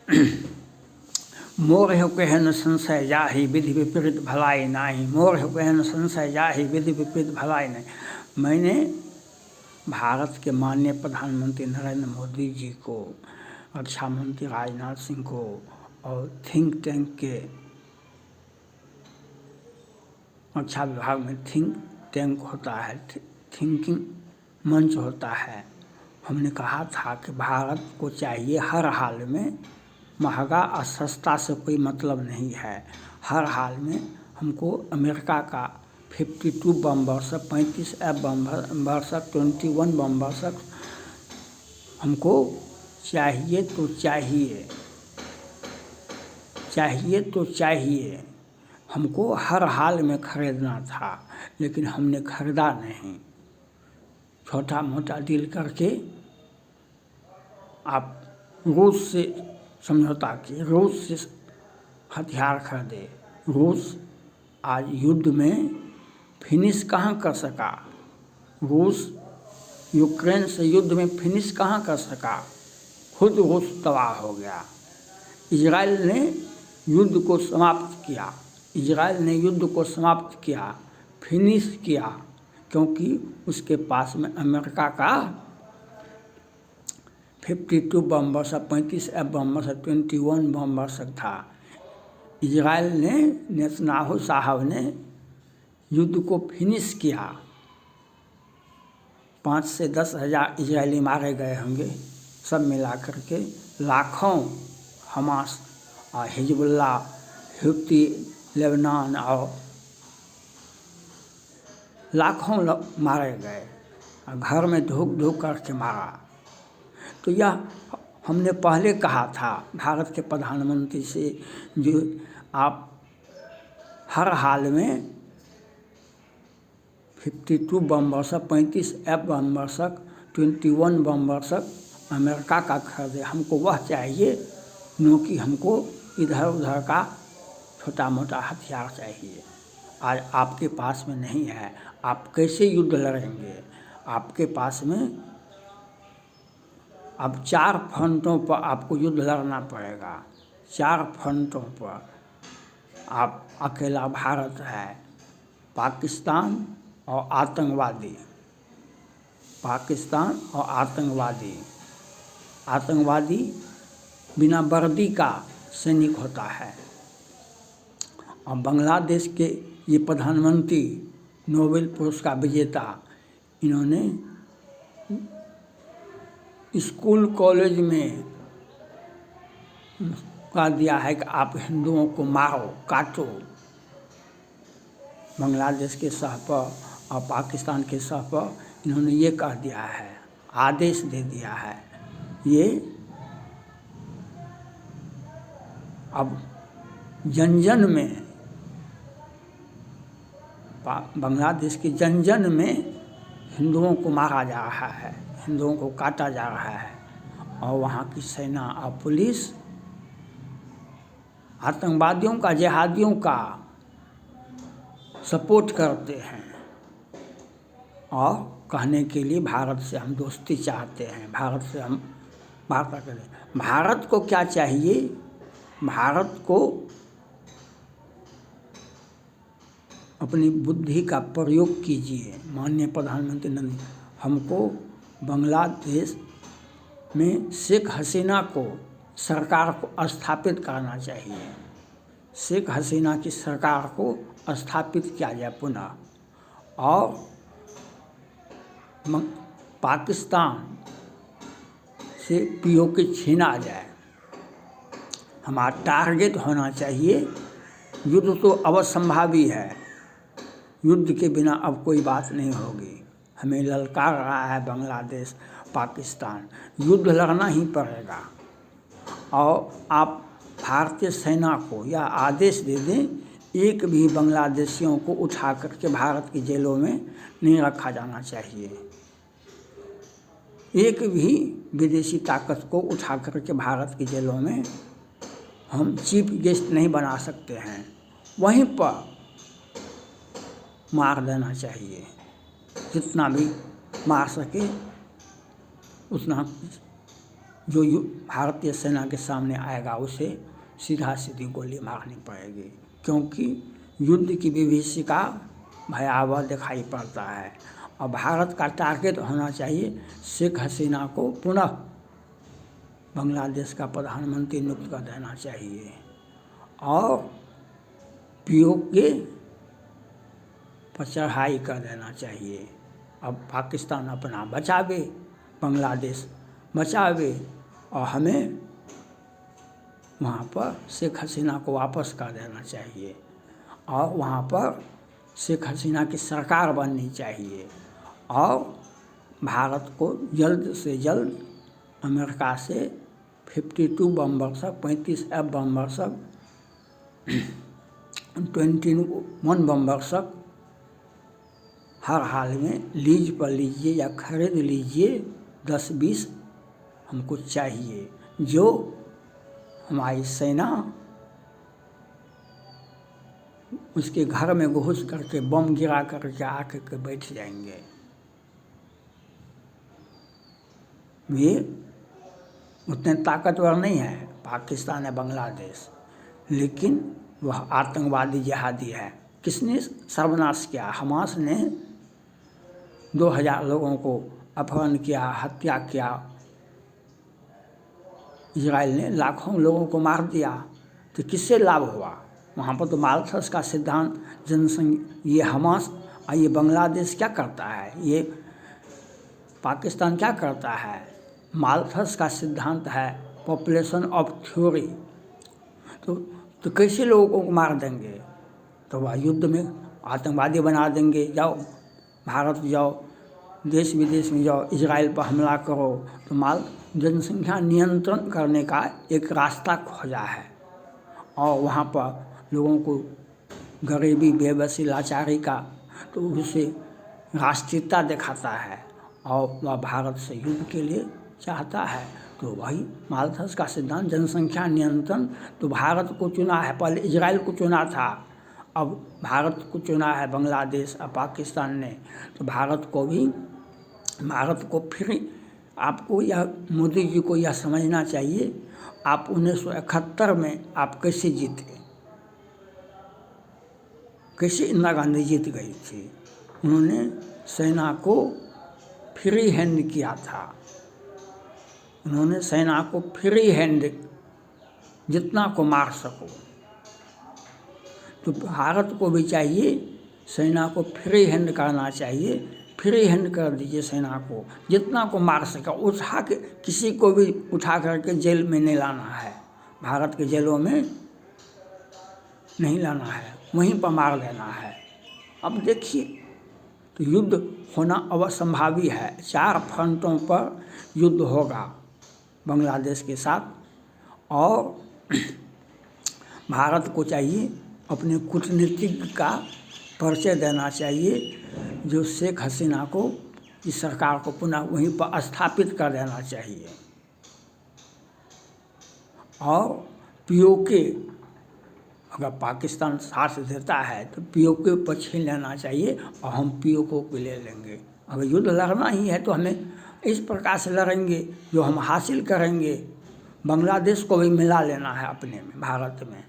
मोर हो कहन संशय जाहि विधि विपरीत भलाई नाही। मोर हो कहन संशय जाहि विधि विपरीत भलाई नहीं। मैंने भारत के माननीय प्रधानमंत्री नरेंद्र मोदी जी को, रक्षा मंत्री राजनाथ सिंह को और थिंक टैंक के रक्षा विभाग में थिंक टैंक होता है, थिंकिंग मंच होता है, हमने कहा था कि भारत को चाहिए हर हाल में, महंगा और सस्ता से कोई मतलब नहीं है, हर हाल में हमको अमेरिका का 52 बम वर्षक, 35F बम वर्षक, 21 बम वर्षक हमको चाहिए तो चाहिए, चाहिए तो चाहिए, हमको हर हाल में खरीदना था, लेकिन हमने खरीदा नहीं। छोटा मोटा डील करके आप रूस से समझौता किए, रूस से हथियार खरीदे। रूस आज युद्ध में फिनिश कहाँ कर सका? रूस यूक्रेन से युद्ध में फिनिश कहाँ कर सका? खुद रूस तबाह हो गया। इजराइल ने युद्ध को समाप्त किया, इजराइल ने युद्ध को समाप्त किया, फिनिश किया, क्योंकि उसके पास में अमेरिका का 52 बम वर्षक, 35F बम वर्षक, 21 बम वर्षक था। इजराइल ने, नेतन्याहू साहब ने युद्ध को फिनिश किया। 5 से 10 हज़ार इजरायली मारे गए होंगे, सब मिला करके लाखों हमास और हिजबुल्लाह, हुती, लेबनान और लाखों लोग मारे गए, घर में धूक धूक करके मारा। तो यह हमने पहले कहा था भारत के प्रधानमंत्री से, जो आप हर हाल में 52 बम वर्षक, 35F बम वर्षक, 21 बम वर्षक अमेरिका का खरीदे, हमको वह चाहिए, न कि हमको इधर उधर का छोटा मोटा हथियार चाहिए। आज आपके पास में नहीं है, आप कैसे युद्ध लड़ेंगे? आपके पास में अब 4 फ्रंटों पर आपको युद्ध लड़ना पड़ेगा, 4 फ्रंटों पर। आप अकेला भारत है, पाकिस्तान और आतंकवादी, पाकिस्तान और आतंकवादी, आतंकवादी बिना वर्दी का सैनिक होता है। और बांग्लादेश के ये प्रधानमंत्री, नोबेल पुरस्कार विजेता, इन्होंने स्कूल कॉलेज में कह दिया है कि आप हिंदुओं को मारो, काटो। बांग्लादेश के सह पर और पाकिस्तान के सह पर इन्होंने ये कह दिया है, आदेश दे दिया है। ये अब जन जन में, बांग्लादेश के जन जन में हिंदुओं को मारा जा रहा है, हिंदुओं को काटा जा रहा है, और वहाँ की सेना और पुलिस आतंकवादियों का, जिहादियों का सपोर्ट करते हैं, और कहने के लिए भारत से हम दोस्ती चाहते हैं, भारत से हम वार्ता करें। भारत को क्या चाहिए? भारत को अपनी बुद्धि का प्रयोग कीजिए। माननीय प्रधानमंत्री नरेंद्र, हमको बांग्लादेश में शेख हसीना को, सरकार को स्थापित करना चाहिए। शेख हसीना की सरकार को स्थापित किया जाए पुनः, और पाकिस्तान से POK छीना जाए। हमारा टारगेट होना चाहिए, युद्ध तो अवश्यंभावी है, युद्ध के बिना अब कोई बात नहीं होगी। हमें ललकार रहा है बांग्लादेश, पाकिस्तान, युद्ध लड़ना ही पड़ेगा। और आप भारतीय सेना को यह आदेश दे दें, एक भी बांग्लादेशियों को उठा करके भारत की जेलों में नहीं रखा जाना चाहिए। एक भी विदेशी ताकत को उठा करके भारत की जेलों में हम चीफ गेस्ट नहीं बना सकते हैं, वहीं पर मार देना चाहिए, जितना भी मार सके उतना जो भारतीय सेना के सामने आएगा उसे सीधा सीधी गोली मारनी पड़ेगी, क्योंकि युद्ध की विभीषिका भयावह दिखाई पड़ता है। और भारत का टारगेट होना चाहिए शेख हसीना को पुनः बांग्लादेश का प्रधानमंत्री नियुक्त कर देना चाहिए और पीओके पर चढ़ाई कर देना चाहिए। अब पाकिस्तान अपना बचावे, बांग्लादेश बचावे और हमें वहाँ पर शेख हसीना को वापस कर देना चाहिए और वहाँ पर शेख हसीना की सरकार बननी चाहिए और भारत को जल्द से जल्द अमेरिका से 52 बम वर्षक, 35 F बम वर्षक, 21 बम वर्षक हर हाल में लीज पर लीजिए या खरीद लीजिए, 10-20 हमको चाहिए, जो हमारी सेना उसके घर में घुस करके बम गिरा करके आके के बैठ जाएंगे। ये उतने ताकतवर नहीं है पाकिस्तान या बांग्लादेश, लेकिन वह आतंकवादी जिहादी है। किसने सर्वनाश किया? हमास ने 2000 लोगों को अपहरण किया, हत्या किया। इजराइल ने लाखों लोगों को मार दिया। तो किससे लाभ हुआ? वहाँ पर तो माल्थस का सिद्धांत जनसंघ, ये हमास और ये बांग्लादेश क्या करता है, ये पाकिस्तान क्या करता है? माल्थस का सिद्धांत है पॉपुलेशन ऑफ थ्योरी। तो कैसे लोगों को मार देंगे? तो वह युद्ध में आतंकवादी बना देंगे। जाओ भारत जाओ, देश विदेश में जाओ, इजराइल पर हमला करो। तो जनसंख्या नियंत्रण करने का एक रास्ता खोजा है और वहाँ पर लोगों को गरीबी, बेबसी, लाचारी का तो उसे राष्ट्रीयता दिखाता है और वह भारत से युद्ध के लिए चाहता है। तो वही माल्थस का सिद्धांत जनसंख्या नियंत्रण। तो भारत को चुना है, पहले इजराइल को चुना था, अब भारत को चुना है बांग्लादेश और पाकिस्तान ने। तो भारत को फिर आपको यह, मोदी जी को यह समझना चाहिए, आप 1971 में आप कैसे जीते, कैसे इंदिरा गांधी जीत गई थी। उन्होंने सेना को फ्री हैंड किया था, उन्होंने सेना को फ्री हैंड जितना को मार सको। तो भारत को भी चाहिए सेना को फ्री हैंड करना चाहिए, फ्री हैंड कर दीजिए सेना को, जितना को मार सके। उठा के किसी को भी उठा करके जेल में नहीं लाना है, भारत के जेलों में नहीं लाना है, वहीं पर मार देना है। अब देखिए, तो युद्ध होना अवसंभावी है। 4 फ्रंटों पर युद्ध होगा बांग्लादेश के साथ और भारत को चाहिए अपने कूटनीतिज्ञ का परिचय देना चाहिए, जो शेख हसीना को, इस सरकार को पुनः वहीं पर स्थापित कर देना चाहिए और पीओके, अगर पाकिस्तान साथ देता है तो पीओके पर छीन लेना चाहिए और हम पीओके को ले लेंगे। अगर युद्ध लड़ना ही है तो हमें इस प्रकार से लड़ेंगे जो हम हासिल करेंगे। बांग्लादेश को भी मिला लेना है अपने में, भारत में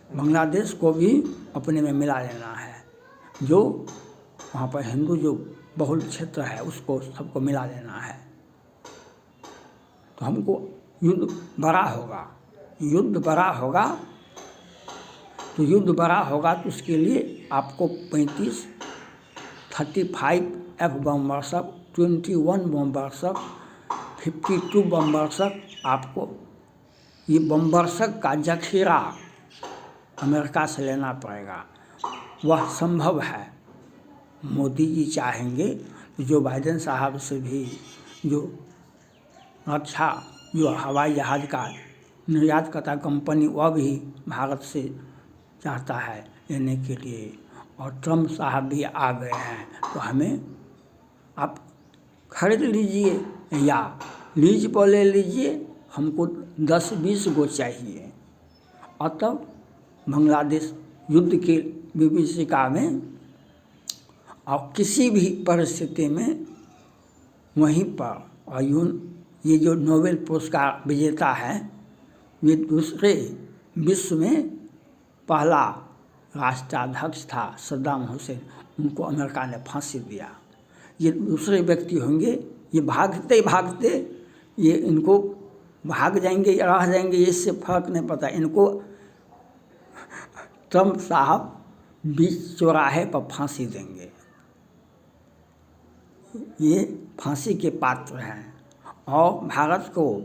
बांग्लादेश को भी अपने में मिला लेना है। जो वहाँ पर हिंदू जो बहुल क्षेत्र है उसको सबको मिला लेना है। तो हमको युद्ध बड़ा होगा तो उसके लिए आपको 35 F बम वर्षक, 21 बम वर्षक, 52 बम वर्षक, आपको ये बम वर्षक का जखीरा अमेरिका से लेना पड़ेगा। वह संभव है। मोदी जी चाहेंगे तो जो बाइडेन साहब से भी जो रक्षा, जो हवाई जहाज़ का निर्यात करता कंपनी, वह भी भारत से चाहता है लेने के लिए, और ट्रम्प साहब भी आ गए हैं। तो हमें आप खरीद लीजिए या लीज पर ले लीजिए, हमको 10-20 गो चाहिए। और तब बांग्लादेश युद्ध के विभीषिका में और किसी भी परिस्थिति में वहीं पर ये जो नोबेल पुरस्कार विजेता है, ये दूसरे विश्व में पहला राष्ट्राध्यक्ष था सद्दाम हुसैन, उनको अमेरिका ने फांसी दिया। ये दूसरे व्यक्ति होंगे, ये भागते भागते ये इनको भाग जाएंगे या रह जाएंगे, इससे फर्क नहीं पड़ता। इनको ट्रम्प साहब बीच चौराहे पर फांसी देंगे, ये फांसी के पात्र हैं। और भारत को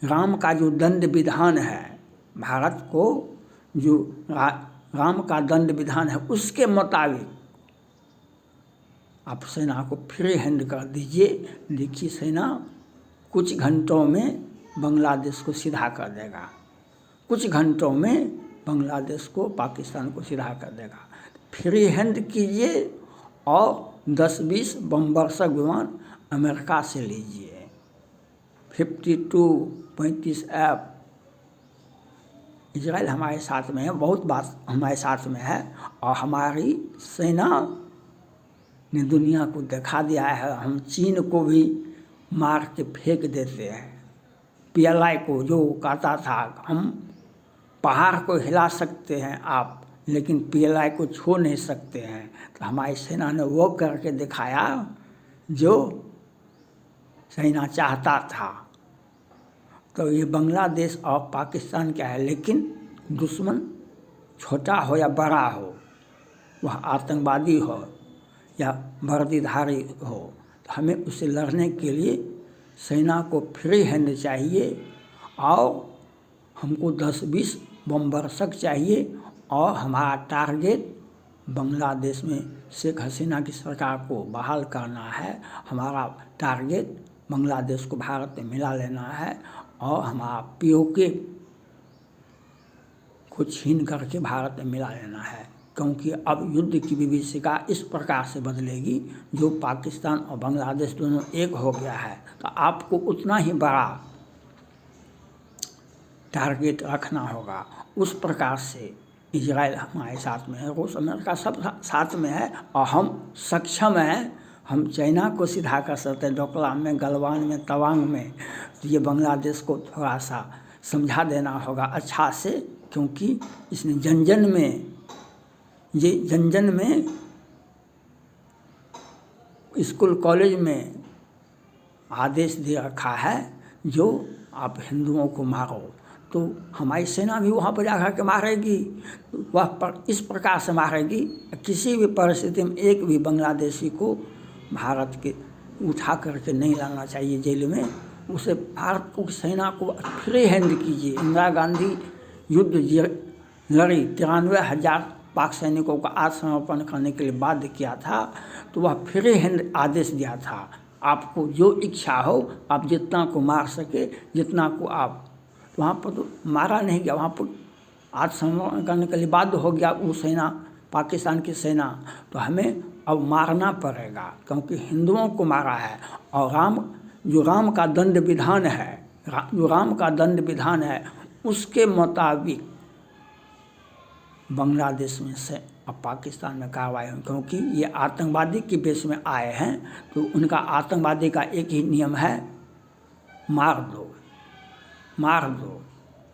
राम का जो दंड विधान है, भारत को जो राम का दंड विधान है, उसके मुताबिक आप सेना को फ्री हैंड कर दीजिए। देखिए सेना कुछ घंटों में बांग्लादेश को सीधा कर देगा, कुछ घंटों में बांग्लादेश को, पाकिस्तान को सीधा कर देगा। फ्री हैंड कीजिए और 10-20 बमवर्षक विमान अमेरिका से लीजिए। 52-35F इजराइल हमारे साथ में है, बहुत बात हमारे साथ में है। और हमारी सेना ने दुनिया को दिखा दिया है, हम चीन को भी मार के फेंक देते हैं। PLI को जो कहता था हम पहाड़ को हिला सकते हैं आप, लेकिन PLI को छू नहीं सकते हैं, तो हमारी सेना ने वो करके दिखाया जो सेना चाहता था। तो ये बांग्लादेश और पाकिस्तान क्या है, लेकिन दुश्मन छोटा हो या बड़ा हो, वह आतंकवादी हो या वर्दीधारी हो, तो हमें उससे लड़ने के लिए सेना को फ्री हैंड चाहिए और हमको 10-20 बमवर्षक चाहिए। और हमारा टारगेट बांग्लादेश में शेख हसीना की सरकार को बहाल करना है। हमारा टारगेट बांग्लादेश को भारत में मिला लेना है और हमारा POK को छीन करके भारत में मिला लेना है। क्योंकि अब युद्ध की विभीषिका इस प्रकार से बदलेगी, जो पाकिस्तान और बांग्लादेश दोनों एक हो गया है, तो आपको उतना ही बड़ा टारगेट रखना होगा। उस प्रकार से इजराइल हमारे साथ में है, रूस, अमेरिका सब साथ में है और हम सक्षम हैं। हम चाइना को सीधा कर सकते हैं, डोकलाम में, गलवान में, तवांग में। तो ये बांग्लादेश को थोड़ा सा समझा देना होगा अच्छा से, क्योंकि इसने जन जन में स्कूल कॉलेज में आदेश दे रखा है जो आप हिंदुओं को मारो, तो हमारी सेना भी वहाँ पर जाकर के मारेगी। वह इस प्रकार से मारेगी, किसी भी परिस्थिति में एक भी बांग्लादेशी को भारत के उठा करके नहीं लाना चाहिए जेल में। उसे भारत को सेना को फ्री हैंड कीजिए। इंदिरा गांधी युद्ध लड़ी, 93,000 पाक सैनिकों का आत्मसमर्पण करने के लिए बाध्य किया था, तो वह फ्री हैंड आदेश दिया था, आपको जो इच्छा हो आप जितना को मार सके, जितना को आप। वहाँ पर तो मारा नहीं गया, वहाँ पर आत्मसमर्पण करने के लिए बाध्य हो गया वो सेना, पाकिस्तान की सेना। तो हमें अब मारना पड़ेगा, क्योंकि हिंदुओं को मारा है। और राम का दंड विधान है, जो राम का दंड विधान है उसके मुताबिक बांग्लादेश में से अब पाकिस्तान में कार्रवाई हुई। क्योंकि ये आतंकवादी के बेस में आए हैं, तो उनका आतंकवादी का एक ही नियम है, मार दो मार दो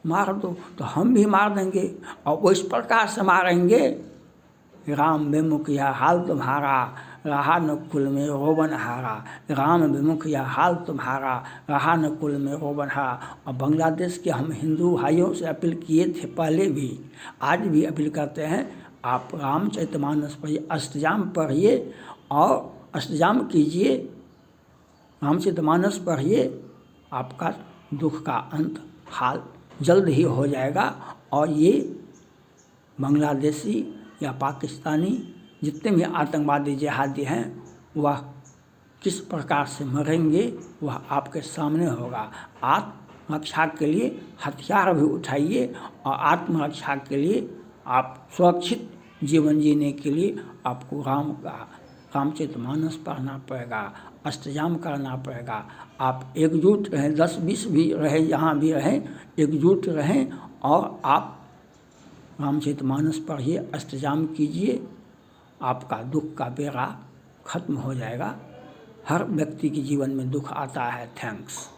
मार दो। तो हम भी मार देंगे और वो इस प्रकार से मारेंगे, राम विमुख यह हाल तुम्हारा, रहा न कुल में रोबन हारा। राम विमुख यह हाल तुम्हारा, रहा न कुल में रोबन हारा। और बांग्लादेश के हम हिंदू भाइयों से अपील किए थे पहले भी, आज भी अपील करते हैं, आप रामचरितमानस पढ़िए, अष्टजाम पढ़िए और अष्टजाम कीजिए, रामचरितमानस पढ़िए, आपका दुख का अंत हाल जल्द ही हो जाएगा। और ये बांग्लादेशी या पाकिस्तानी जितने भी आतंकवादी जिहादी हैं, वह किस प्रकार से मरेंगे वह आपके सामने होगा। आत्मरक्षा के लिए हथियार भी उठाइए और आत्मरक्षा के लिए आप सुरक्षित जीवन जीने के लिए आपको रामचरितमानस पढ़ना पड़ेगा, अष्टजाम करना पड़ेगा। आप एकजुट रहें, 10-20 भी रहे, यहाँ भी रहें, एकजुट रहें और आप रामचरितमानस पढ़िए, अष्टजाम कीजिए, आपका दुख का बेड़ा खत्म हो जाएगा। हर व्यक्ति के जीवन में दुख आता है। थैंक्स।